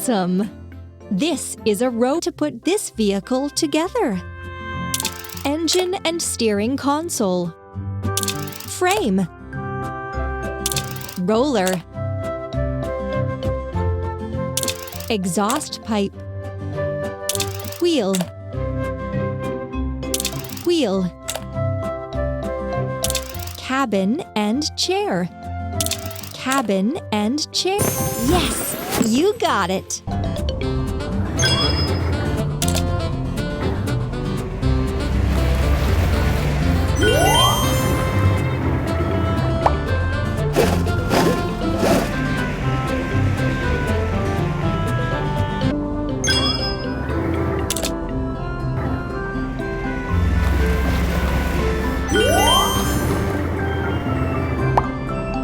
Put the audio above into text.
Awesome! This is a row to put this vehicle together. Engine and steering console. Frame. Roller. Exhaust pipe. Wheel. Wheel. Cabin and chair. Cabin and chair. Yes, you got it!